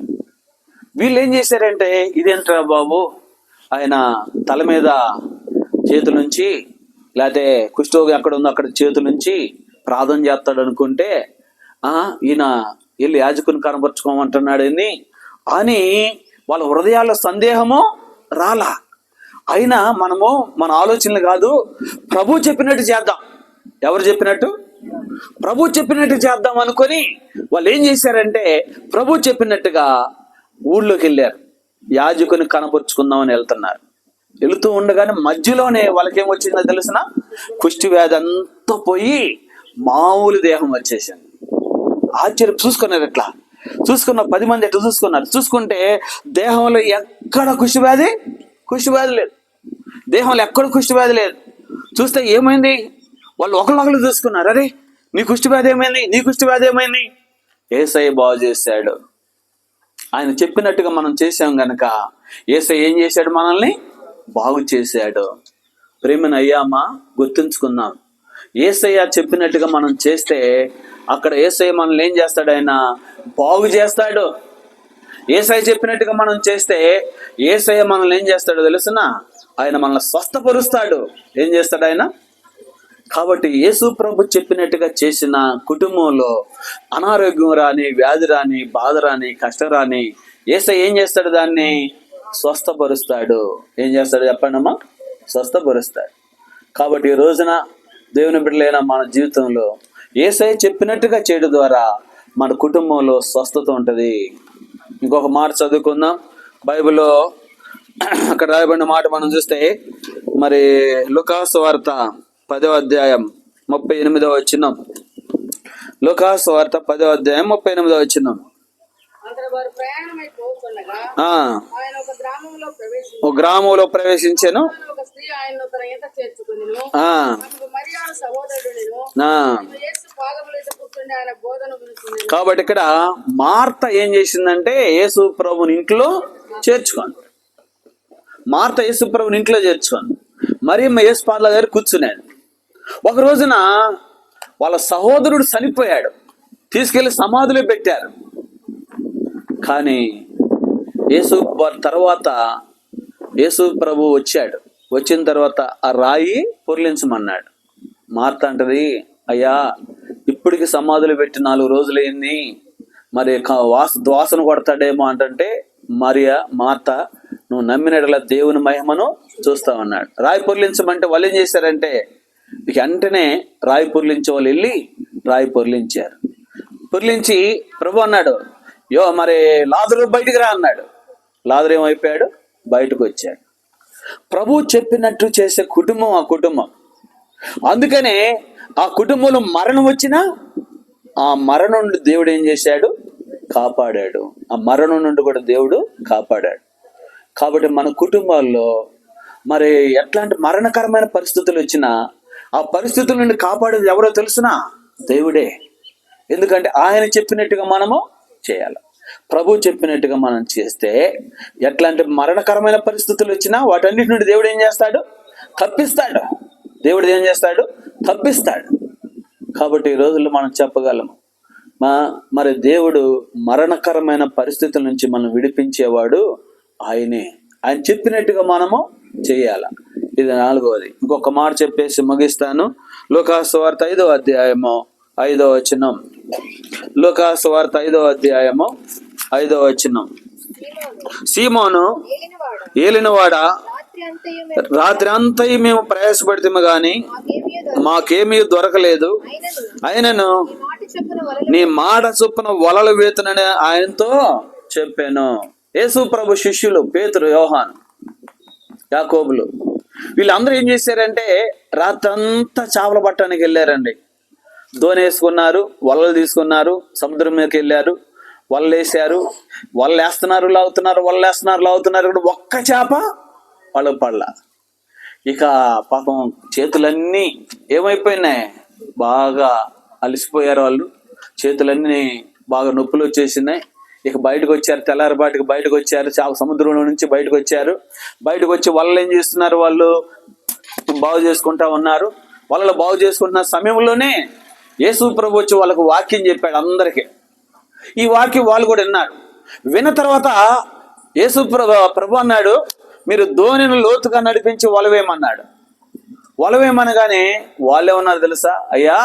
వీళ్ళు ఏం చేశారంటే, ఇదేంట్రా బాబు, ఆయన తల మీద చేతుల నుంచి, లేకపోతే కుష్ఠరోగం ఎక్కడ ఉందో అక్కడ చేతుల నుంచి ప్రార్థన చేస్తాడు అనుకుంటే ఈయన వెళ్ళి యాజకుని కనపరుచుకోమంటున్నాడు అని వాళ్ళ హృదయాల్లో సందేహము రాలా. అయినా మనము మన ఆలోచనలు కాదు, ప్రభు చెప్పినట్టు చేద్దాం. ఎవరు చెప్పినట్టు? ప్రభు చెప్పినట్టు చేద్దాం అనుకొని వాళ్ళు ఏం చేశారంటే, ప్రభు చెప్పినట్టుగా ఊళ్ళోకి వెళ్ళారు. యాజకుని కనపరుచుకుందామని వెళ్తున్నారు. వెళుతూ ఉండగానే మధ్యలోనే వాళ్ళకేమొచ్చిందో తెలిసిన? కుష్టి వ్యాధి అంతా పోయి మామూలు దేహం వచ్చేసింది. ఆశ్చర్యం చూసుకున్నారు. ఎట్లా చూసుకున్న 10 మంది ఎట్లా చూసుకున్నారు? చూసుకుంటే దేహంలో ఎక్కడ కుష్టి వ్యాధి లేదు. దేహంలో ఎక్కడ కుష్టి వ్యాధి లేదు. చూస్తే ఏమైంది? వాళ్ళు ఒకళ్ళు చూసుకున్నారు. అరే, నీ కుష్టి వ్యాధి ఏమైంది? నీ కుష్టి వ్యాధి ఏమైంది? యేసయ్య బాగు చేశాడు. ఆయన చెప్పినట్టుగా మనం చేసాం గనక యేసయ్య ఏం చేశాడు? మనల్ని బాగు చేశాడు. ప్రేమను అయ్యామా గుర్తుంచుకుందాం. యేసయ్య చెప్పినట్టుగా మనం చేస్తే అక్కడ యేసయ్య మనల్ని ఏం చేస్తాడు? ఆయన బాగు చేస్తాడు. యేసయ్య చెప్పినట్టుగా మనం చేస్తే యేసయ్య మనల్ని ఏం చేస్తాడో తెలుసునా? ఆయన మనల్ని స్వస్థపరుస్తాడు. ఏం చేస్తాడు ఆయన? కాబట్టి యేసు ప్రభు చెప్పినట్టుగా చేసిన కుటుంబంలో అనారోగ్యం రాని, వ్యాధి రాని, బాధ రాని, కష్టం రాని, యేసయ్య ఏం చేస్తాడు? దాన్ని స్వస్థపరుస్తాడు. ఏం చేస్తాడు చెప్పండమ్మా? స్వస్థపరుస్తాడు. కాబట్టి ఈ రోజున దేవుని బిడ్డలైన మన జీవితంలో యేసయ్య చెప్పినట్టుగా చేయడం ద్వారా మన కుటుంబంలో స్వస్థత ఉంటుంది. ఇంకొక మాట చదువుకుందాం. బైబిల్లో అక్కడ రాయబడిన మాట మనం చూస్తే, మరి లూకాసు వార్త 10వ అధ్యాయం 38వ వచనం. లూకాసు వార్త 10వ అధ్యాయం 38వ వచనం. ఒక గ్రామంలో ప్రవేశించాను. కాబట్టి ఇక్కడ మార్త ఏం చేసిందంటే యేసు ప్రభుని ఇంట్లో చేర్చుకోండి. మార్త యేసు ప్రభుని ఇంట్లో చేర్చుకోండి. మరియమ్మ యేసు పాదాల దగ్గర కూర్చున్నాడు. ఒక రోజున వాళ్ళ సహోదరుడు చనిపోయాడు, తీసుకెళ్లి సమాధిలో పెట్టారు. కానీ యేసు తర్వాత యేసు ప్రభు వచ్చాడు. వచ్చిన తర్వాత ఆ రాయి పొర్లించమన్నాడు. మార్త అంటది, అయ్యా ఇప్పటికి సమాధులు పెట్టి 4 రోజులైంది, మరి వాసన కొడతాడేమో అంటే, మరియా మార్త నువ్వు నమ్మినట్ల దేవుని మహిమను చూస్తావన్నాడు. రాయి పొర్లించమంటే వాళ్ళు ఏం చేశారంటే వెంటనే రాయి పొర్లించే వాళ్ళు వెళ్ళి రాయి పొర్లించారు. పొర్లించి ప్రభు అన్నాడు, మరి లాజరు బయటికి రా అన్నాడు. లాజరు ఏమైపోయాడు? బయటకు వచ్చాడు. ప్రభు చెప్పినట్టు చేసే కుటుంబం ఆ కుటుంబం. అందుకనే ఆ కుటుంబంలో మరణం వచ్చినా ఆ మరణం నుండి దేవుడు ఏం చేశాడు? కాపాడాడు. ఆ మరణం నుండి కూడా దేవుడు కాపాడాడు. కాబట్టి మన కుటుంబాల్లో మరి ఎట్లాంటి మరణకరమైన పరిస్థితులు వచ్చినా ఆ పరిస్థితుల నుండి కాపాడేది ఎవరో తెలుసునా? దేవుడే. ఎందుకంటే ఆయన చెప్పినట్టుగా మనము చేయాలి. ప్రభు చెప్పినట్టుగా మనం చేస్తే ఎట్లాంటి మరణకరమైన పరిస్థితులు వచ్చినా వాటన్నిటి నుండి దేవుడు ఏం చేస్తాడు? తప్పిస్తాడు. దేవుడు ఏం చేస్తాడు? తప్పిస్తాడు. కాబట్టి ఈ రోజుల్లో మనం చెప్పగలము, మరి దేవుడు మరణకరమైన పరిస్థితుల నుంచి మనం విడిపించేవాడు ఆయనే. ఆయన చెప్పినట్టుగా మనము చేయాలి. ఇది 4వది. ఇంకొక మాట చెప్పేసి ముగిస్తాను. లూకాసు సువార్త 5వ అధ్యాయము 5వ వచనం. లూకాసు సువార్త 5వ అధ్యాయము 5వ వచనం. సీమోను ఏలినవాడా, రాత్రి అంతయు మేము ప్రయాసపడితేము గాని మాకేమీ దొరకలేదు. ఆయనను నీ మాట చొప్పున వలలు వేతునని ఆయనతో చెప్పాను. యేసు ప్రభు శిష్యులు పేతురు, యోహాను, యాకోబులు వీళ్ళందరూ ఏం చేశారంటే రాత్రంతా చేపలు పట్టడానికి వెళ్ళారండి. దోణి వేసుకున్నారు, వలలు తీసుకున్నారు, సముద్రం మీదకి వెళ్ళారు, వలలు వేసారు. వలలు వేస్తున్నారు, లాగుతున్నారు. ఇక్కడ ఒక్క చేప వాళ్ళకు పడలా. ఇక పాపం చేతులన్నీ ఏమైపోయినాయి? బాగా అలసిపోయారు వాళ్ళు. చేతులన్నీ బాగా నొప్పులు వచ్చేసినాయి. ఇక బయటకు వచ్చారు, తెల్లారిపాటికి బయటకు వచ్చారు, చాలా సముద్రంలో నుంచి బయటకు వచ్చారు. బయటకు వచ్చి వలలు ఏం చేస్తున్నారు? వాళ్ళు బాగు చేసుకుంటా ఉన్నారు. వలలు బాగు చేసుకుంటున్న సమయంలోనే యేసు ప్రభు వచ్చి వాళ్ళకు వాక్యం చెప్పాడు అందరికీ. ఈ వాక్యం వాళ్ళు కూడా విన్నారు. విన్న తర్వాత యేసు ప్రభు అన్నాడు, మీరు దోణిని లోతుగా నడిపించి వలవేయమన్నాడు. వలవేయమనగానే వాళ్ళేమన్నారు తెలుసా? అయ్యా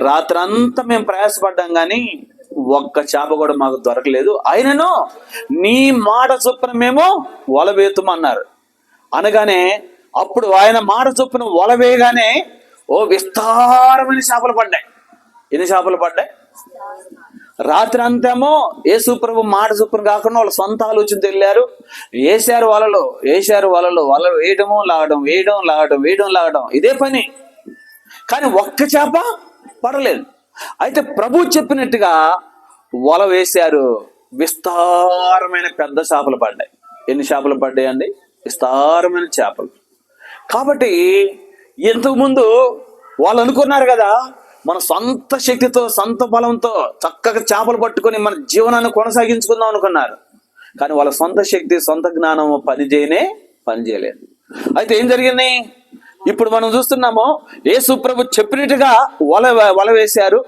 రాత్రంతా మేము ప్రయాసపడ్డాం కానీ ఒక్క చేప కూడా మాకు దొరకలేదు. అయినను నీ మాట చొప్పున మేము వలవేతుమన్నారు. అనగానే అప్పుడు ఆయన మాట చొప్పున వలవేయగానే విస్తారమైన చేపలు పడ్డాయి. ఎన్ని చేపలు పడ్డాయి? రాత్రి అంతేమో యేసు ప్రభు మాట చొప్పున కాకుండా వాళ్ళ సొంత ఆలోచనతో వెళ్ళారు. వేశారు వలలు వేయడము లాగడం ఇదే పని. కానీ ఒక్క చేప పడలేదు. అయితే ప్రభు చెప్పినట్టుగా వల వేశారు. విస్తారమైన పెద్ద చేపలు పడ్డాయి. ఎన్ని చేపలు పడ్డాయండి? విస్తారమైన చేపలు. కాబట్టి ఇంతకుముందు వాళ్ళు అనుకున్నారు కదా, మన సొంత శక్తితో సొంత బలంతో చక్కగా చేపలు పట్టుకొని మన జీవనాన్ని కొనసాగించుకుందాం అనుకున్నారు. కానీ వాళ్ళ సొంత శక్తి సొంత జ్ఞానం పనిచేయలేదు. అయితే ఏం జరిగింది? ఇప్పుడు మనం చూస్తున్నాము, యేసు ప్రభు చెప్పినట్టుగా వల వేశారు.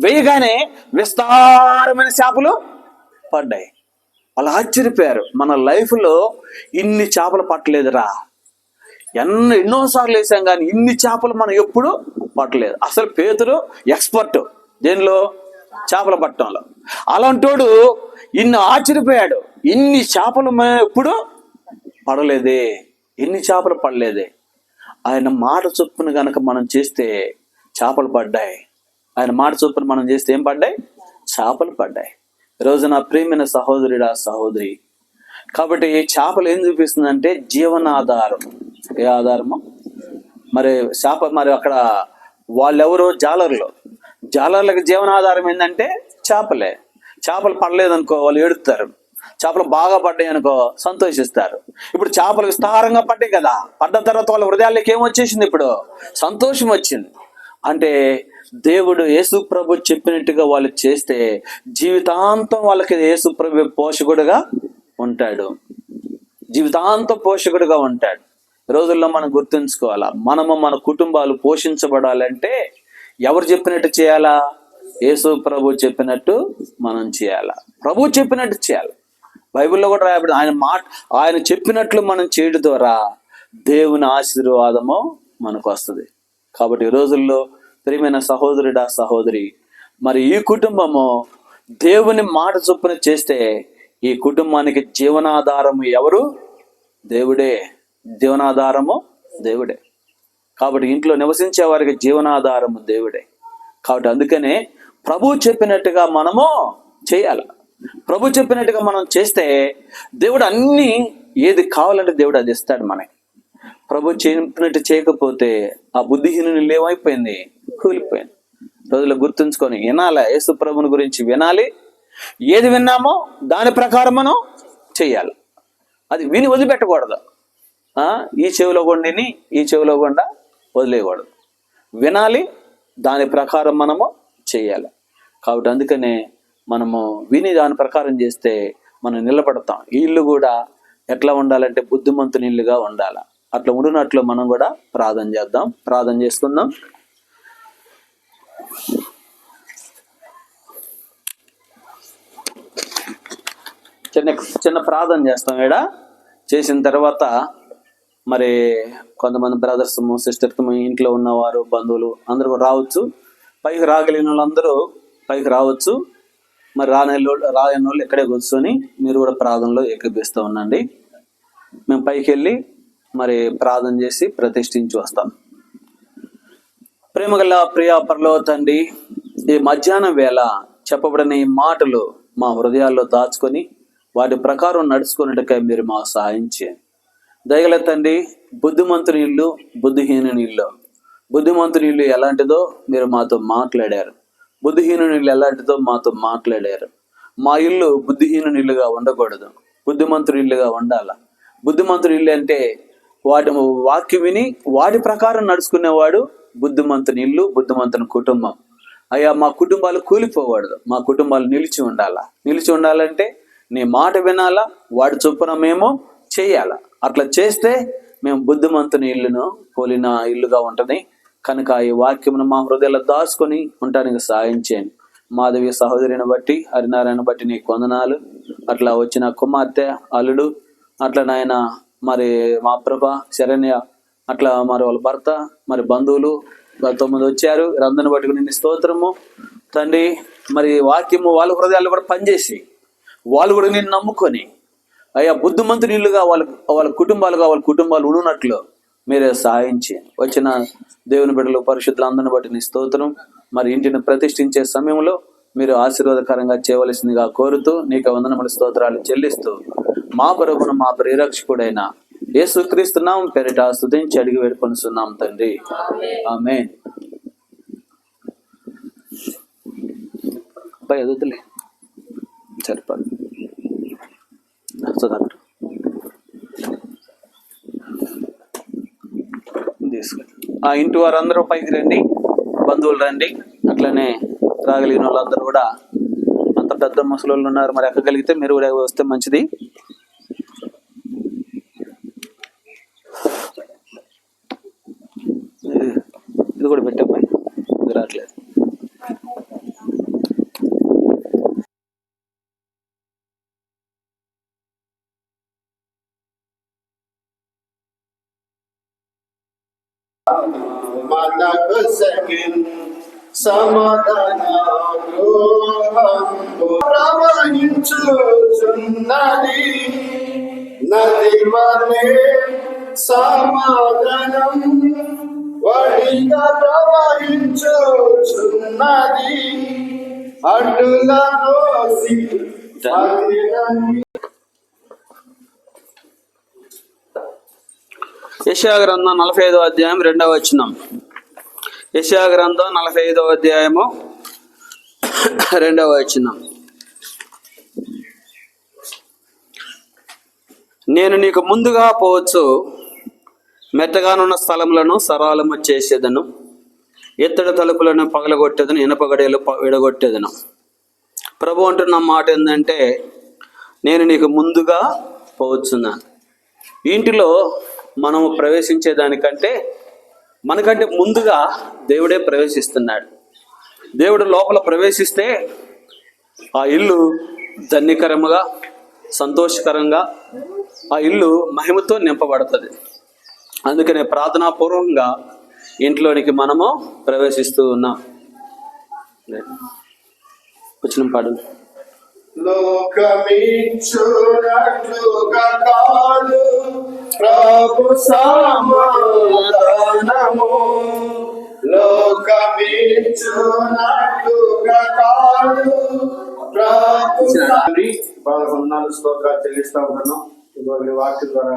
వేయగానే విస్తారమైన చేపలు పడ్డాయి. వాళ్ళు ఆశ్చర్యపోయారు, మన లైఫ్లో ఇన్ని చేపలు పట్టలేదురా. ఎన్నోసార్లు వేసాం కానీ ఇన్ని చేపలు మనం ఎప్పుడు పట్టలేదు. అసలు పేతురు ఎక్స్పర్ట్ దేనిలో? చేపలు పట్టడంలో. అలాంటోడు ఇన్ని ఆశ్చర్యపోయాడు, ఇన్ని చేపలు ఎప్పుడు పడలేదే, ఎన్ని చేపలు పడలేదే. ఆయన మాట చొప్పున గనక మనం చేస్తే చేపలు పడ్డాయి. ఆయన మాట చొప్పున మనం చేస్తే ఏం పడ్డాయి? చేపలు పడ్డాయి. ఈరోజు నా ప్రియమైన సహోదరుడా, సహోదరి, కాబట్టి చేపలు ఏం చూపిస్తుందంటే జీవనాధారం. ఏ ఆధారము? మరి మరి అక్కడ వాళ్ళెవరో జాలర్లకు జీవనాధారం ఏంటంటే చేపలే. చేపలు పడలేదనుకో వాళ్ళు ఏడుస్తారు, చేపలు బాగా పడ్డాయి అనుకో సంతోషిస్తారు. ఇప్పుడు చేపలు విస్తారంగా పడ్డాయి కదా, పడ్డ తర్వాత వాళ్ళ హృదయాల్లోకి ఏమొచ్చేసింది? ఇప్పుడు సంతోషం వచ్చింది. అంటే దేవుడు యేసు ప్రభు చెప్పినట్టుగా వాళ్ళు చేస్తే జీవితాంతం వాళ్ళకి యేసు ప్రభు పోషకుడుగా ఉంటాడు. రోజుల్లో మనం గుర్తుంచుకోవాలా, మనము మన కుటుంబాలు పోషించబడాలంటే ఎవరు చెప్పినట్టు చేయాలా? యేసు ప్రభు చెప్పినట్టు మనం చేయాలా, ప్రభు చెప్పినట్టు చేయాలి. బైబిల్లో కూడా రాయబడి ఆయన చెప్పినట్లు మనం చేయడం ద్వారా దేవుని ఆశీర్వాదము మనకు వస్తుంది. కాబట్టి ఈ రోజుల్లో ప్రియమైన సహోదరుడా సహోదరి, మరి ఈ కుటుంబము దేవుని మాట చొప్పున చేస్తే ఈ కుటుంబానికి జీవనాధారము ఎవరు? దేవుడే. జీవనాధారము దేవుడే. కాబట్టి ఇంట్లో నివసించే వారికి జీవనాధారము దేవుడే. కాబట్టి అందుకనే ప్రభు చెప్పినట్టుగా మనము చేయాలి. ప్రభు చెప్పినట్టుగా మనం చేస్తే దేవుడు అన్నీ ఏది కావాలంటే దేవుడు అది ఇస్తాడు మనకి. ప్రభు చెప్పినట్టు చేయకపోతే ఆ బుద్ధిహీనుని ఏమైపోయింది? కూలిపోయింది. రోజుల్లో గుర్తుంచుకొని వినాలి, యేసు ప్రభుని గురించి వినాలి. ఏది విన్నామో దాని ప్రకారం మనం చెయ్యాలి. అది విని వదిలిపెట్టకూడదు. ఈ చెవిలో కొండిని ఈ చెవిలో కొండ వదిలేయకూడదు. వినాలి, దాని ప్రకారం మనము చెయ్యాలి. కాబట్టి అందుకనే మనము విని దాని ప్రకారం చేస్తే మనం నిలబడతాం. ఈ ఇల్లు కూడా ఎట్లా ఉండాలంటే బుద్ధిమంతుని ఇల్లుగా ఉండాలి. అట్లా ఉండినట్లు మనం కూడా ప్రార్థన చేద్దాం. ప్రార్థన చేసుకుందాం. చిన్న ప్రార్థన చేస్తాం. ఈడ చేసిన తర్వాత మరి కొంతమంది బ్రదర్స్ సిస్టర్స్ ఇంట్లో ఉన్నవారు బంధువులు అందరూ కూడా రావచ్చు. పైకి రాగలిగిన వాళ్ళందరూ పైకి రావచ్చు. మరి రాని వాళ్ళు ఇక్కడే కూర్చొని మీరు కూడా ప్రార్థనలో ఏకీపిస్తూ ఉండండి. మేము పైకి వెళ్ళి మరి ప్రార్థన చేసి ప్రతిష్ఠించి వస్తాం. ప్రేమగల ప్రియ పరలోక తండ్రి, ఈ మధ్యాహ్నం వేళ చెప్పబడిన ఈ మాటలు మా హృదయాల్లో దాచుకొని వాటి ప్రకారం నడుచుకున్నట్టుగా మీరు మాకు సహాయం చేయండి. దయగల తండ్రి, బుద్ధిమంతుని ఇల్లు బుద్ధిహీనుని ఇల్లు. బుద్ధిమంతుని ఇల్లు ఎలాంటిదో మీరు మాతో మాట్లాడారు. బుద్ధిహీనుని ఇల్లు ఎలాంటిదో మాతో మాట్లాడారు. మా ఇల్లు బుద్ధిహీనుని ఇల్లుగా ఉండకూడదు, బుద్ధిమంతుని ఇల్లుగా ఉండాల. బుద్ధిమంతుని ఇల్లు అంటే వాటి వాక్యం విని వాటి ప్రకారం నడుచుకునేవాడు బుద్ధిమంతుని ఇల్లు, బుద్ధిమంతుని కుటుంబం. అయ్యా, మా కుటుంబాలు కూలిపోకూడదు, మా కుటుంబాలు నిలిచి ఉండాలా. నిలిచి ఉండాలంటే నీ మాట వినాలా, వాటి చొప్పున మేము చేయాలా. అట్లా చేస్తే మేము బుద్ధిమంతుని ఇల్లును పోలిన ఇల్లుగా ఉంటుంది. కనుక ఈ వాక్యమును మా హృదయాల్లో దాచుకొని ఉండటానికి సహాయం చేయండి. మాధవి సహోదరిని బట్టి, హరినారాయణ బట్టి నీకు వందనాలు. అట్లా వచ్చిన కుమార్తె, అల్లుడు, అట్లా నాయన మరి మా ప్రభ శరణ్య, అట్లా మరి వాళ్ళ భర్త, మరి బంధువులు 9 వచ్చారు. వీరందరిని బట్టి నీ స్తోత్రము తండ్రి. మరి వాక్యము వాళ్ళ హృదయాల్లో కూడా పనిచేసి వాళ్ళు కూడా నేను నమ్ముకొని అయ్యా బుద్ధిమంతుని ఇల్లుగా వాళ్ళ కుటుంబాలు ఉన్నట్లు మీరే సహాయించి వచ్చిన దేవుని బిడ్డలు పరిశుద్ధులందరిని బట్టి నీ స్తోత్రం. మరి ఇంటిని ప్రతిష్ఠించే సమయంలో మీరు ఆశీర్వాదకరంగా చేయవలసిందిగా కోరుతూ నీకు వందనములు స్తోత్రాలు చెల్లిస్తూ మా ప్రభువును మా ప్రియరక్షకుడైన యేసుక్రీస్తు నామమున పేరిట స్తుతించి అడిగి వేడుకొనుచున్నాం తండ్రి, ఆమేన్. ఎదుగుతులే సరిపడు. ఆ ఇంటి వారందరూ పైకి రండి, బంధువులు రండి. అట్లనే రాగలిగిన వాళ్ళందరూ కూడా, అంత పెద్ద ముసలోళ్ళు ఉన్నారు, మరి ఎక్కగలిగితే మీరు కూడా వస్తే మంచిది. ఇది కూడా పెట్టే పని ఇది రావట్లేదు. మనకు సమాధాన ప్రవహించుచున్నది నది వలె సమాధానం వడిగా ప్రవహించుచున్నది అడ్డుల రోసి. యెషయా గ్రంథం 45వ అధ్యాయం 2వ వచనం. యెషయా గ్రంథం 45వ అధ్యాయము 2వ వచనం. నేను నీకు ముందుగా పోవచ్చు, మెత్తగానున్న స్థలములను సరళము చేసేదను, ఎత్తడి తలుపులను పగలగొట్టేదను, ఇనప గడియలు విడగొట్టేదను. ప్రభు అంటున్న మాట ఏంటంటే, నేను నీకు ముందుగా పోవచ్చున్నాను. ఇంటిలో మనము ప్రవేశించే దానికంటే మనకంటే ముందుగా దేవుడే ప్రవేశిస్తున్నాడు. దేవుడు లోపల ప్రవేశిస్తే ఆ ఇల్లు ధన్యకరముగా, సంతోషకరంగా, ఆ ఇల్లు మహిమతో నింపబడుతుంది. అందుకనే ప్రార్థనాపూర్వకంగా ఇంట్లోనికి మనము ప్రవేశిస్తూ ఉన్నాం. వచ్చిన పాడు. లోకమిచ్చునట్లుగా కాదు ప్రభు సమాధానము, లోకమిచ్చునట్లుగా కాదు ప్రభు. వందనాలు, స్తోత్రాలు చెల్లిస్తా ఉన్నాను. ఇవాళ వాక్యం ద్వారా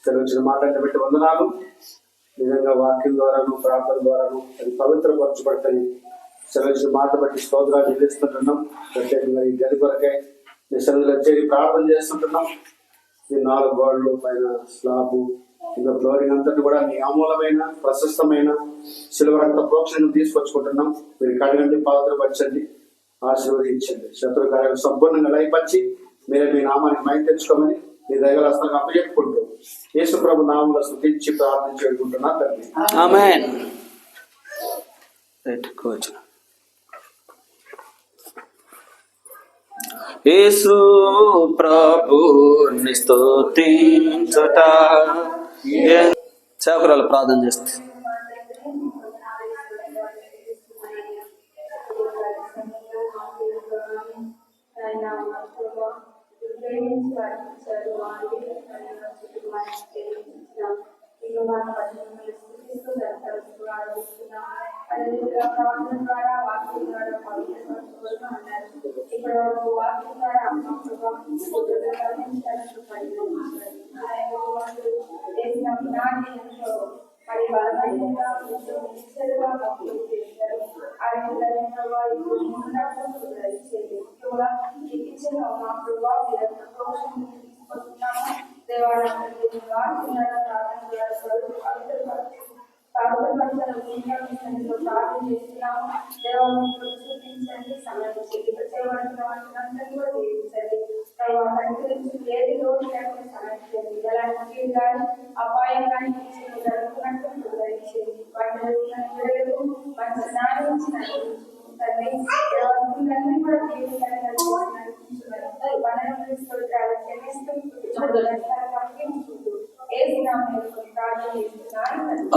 తెలిసిన మాటలు పెట్టి వందనాలు. నిజంగా వాక్యం ద్వారాను, ప్రార్థన ద్వారాను అది పవిత్రపరచబడతాయి. సెలవుచిన మాట బట్టి స్తోత్రాలు చెల్లిస్తుంటున్నాం. ప్రత్యేకంగా ఈ గది కొరకై నిశ్చలంగా చేరి ప్రార్థన చేస్తుంటున్నాం. ఈ 4 గోడలు పైన స్లాబు ఇంకా ఫ్లోరింగ్ అంతటి కూడా మీ అమూలమైన ప్రశస్తమైన శిలువ రక్త ప్రోక్షణను తీసుకొచ్చుకుంటున్నాం. మీరు కడగండి, పవిత్రపరచండి, ఆశీర్వదించండి. శత్రు కార్యాలు సంపూర్ణంగా లయపరిచి మీరే మీ నామానికి మహిమ తెచ్చుకోమని మీ దగ్గర హస్తంగా అప్పచెప్పుకుంటూ యేసు ప్రభు నామములో స్తుతించి ప్రార్థించి వేడుకుంటున్నా తండ్రి. ఆమేన్. యేసు ప్రభుని స్తుతించుట. సేవకురాలు ప్రార్థన చేస్తే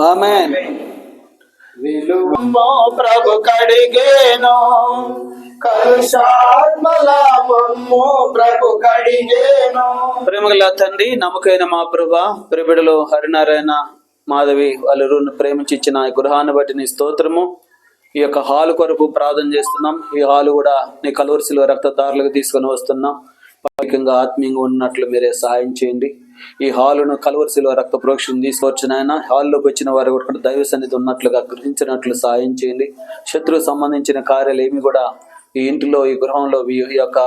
ఆమేన్. ప్రభు కడిగేను కలుషాత్మల మమ్ము ప్రభు కడిగేను. ప్రేమగల తండ్రి, నమ్మకైన మా ప్రభువా, ప్రియబిడలు హరినారాయణ, మాధవి వాళ్ళను ప్రేమించి ఇచ్చిన ఈ గృహాన్ని బట్టి నీ స్తోత్రము. ఈ యొక్క హాలు కొరకు ప్రార్థన చేస్తున్నాం. ఈ హాలు కూడా నీ కలువరి శిలువ రక్తదారులకు తీసుకొని వస్తున్నాం. పాలికంగా ఆత్మీయంగా ఉన్నట్లు మీరే సహాయం చేయండి. ఈ హాలును కలువరి శిలువ రక్త ప్రోక్షణ తీసుకొచ్చిన ఆయన హాల్లోకి వచ్చిన వారు కూడా దైవ సన్నిధి ఉన్నట్లుగా గ్రహించినట్లు సహాయం చేయండి. శత్రువు సంబంధించిన కార్యాలు ఏమి కూడా ఈ ఇంటిలో, ఈ గృహంలో, ఈ యొక్క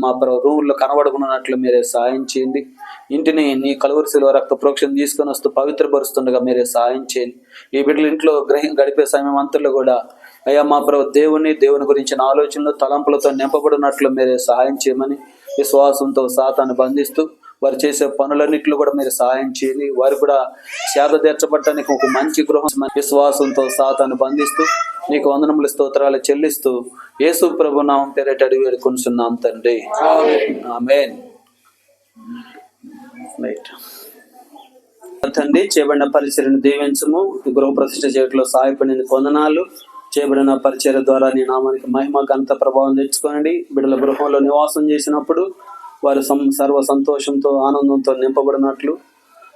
మా రూముల్లో కనబడుకున్నట్లు మీరే సహాయం చేయండి. ఇంటిని నీ కలువరి శిలువ రక్త ప్రోక్షణ తీసుకొని వస్తూ పవిత్రపరుస్తుండగా మీరే సహాయం చేయండి. ఈ బిడ్డలు ఇంట్లో గడిపే సమయం అంతలో కూడా అయ్యా మా ప్రభు దేవుని గురించిన ఆలోచనలు, తలంపులతో నింపబడినట్లు మీరే సహాయం చేయమని విశ్వాసంతో సాతాన్ని బంధిస్తూ వారు చేసే పనులన్నింటిలో కూడా మీరు సహాయం చేయండి. వారు కూడా సేద తీర్చబడటానికి ఒక మంచి గృహం విశ్వాసంతో సాతాన్ని బంధిస్తూ నీకు వందనములు, స్తోత్రాలు చెల్లిస్తూ యేసు ప్రభు నామం పేరిట అడిగి వేడుకొనుచున్నాం తండ్రి. ఆమేన్. తండ్రి, చేయబడిన పరిచర్యను దీవించము. గృహ ప్రతిష్ఠ చేయట్లో సహాయపడిన వందనాలు. చేయబడిన పరిచర్య ద్వారా నీ నామానికి మహిమ, ఘనత, ప్రభావం తెచ్చుకోనండి. బిడ్డల గృహంలో నివాసం చేసినప్పుడు వారు సర్వ సంతోషంతో, ఆనందంతో నింపబడినట్లు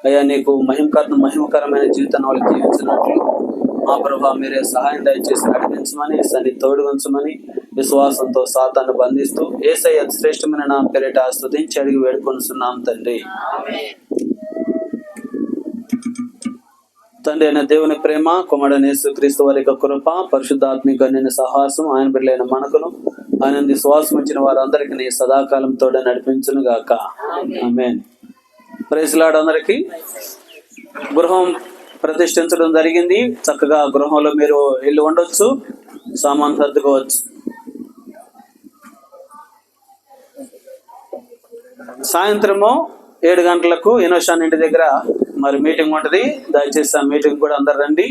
అయ్యా నీకు మహిమకరమైన జీవితాన్ని వాళ్ళు జీవించినట్లు మా ప్రభా మీరే సహాయం దయచేసి నడిపించమని, సన్ని తోడుగుంచమని విశ్వాసంతో సాతాన్ని బంధిస్తూ యేసయ్య శ్రేష్టమైన నా పేరిట స్తుతించి అడిగి వేడుకొనుచున్నాం తండ్రి. తండ్రి అయిన దేవుని ప్రేమ, కుమారుడైన యేసుక్రీస్తు వారి యొక్క కృప, పరిశుద్ధాత్మిక నేను సహాసం, ఆయన బిడ్డలైన మనకును ఆయన విశ్వాసం ఉంచిన వారందరికీ నీ సదాకాలం తోడ నడిపించును గాక. ఆమేన్. Praise Lord. అందరికీ గృహం ప్రతిష్ఠించడం జరిగింది. చక్కగా గృహంలో మీరు ఇల్లు ఉండొచ్చు, సామాన్ సర్దుకోవచ్చు. సాయంత్రము 7 గంటలకు ఇనోషాన్ ఇంటి దగ్గర మరి మీటింగ్ ఉంటది, దయచేసి ఆ మీటింగ్ కూడా అందరు రండి.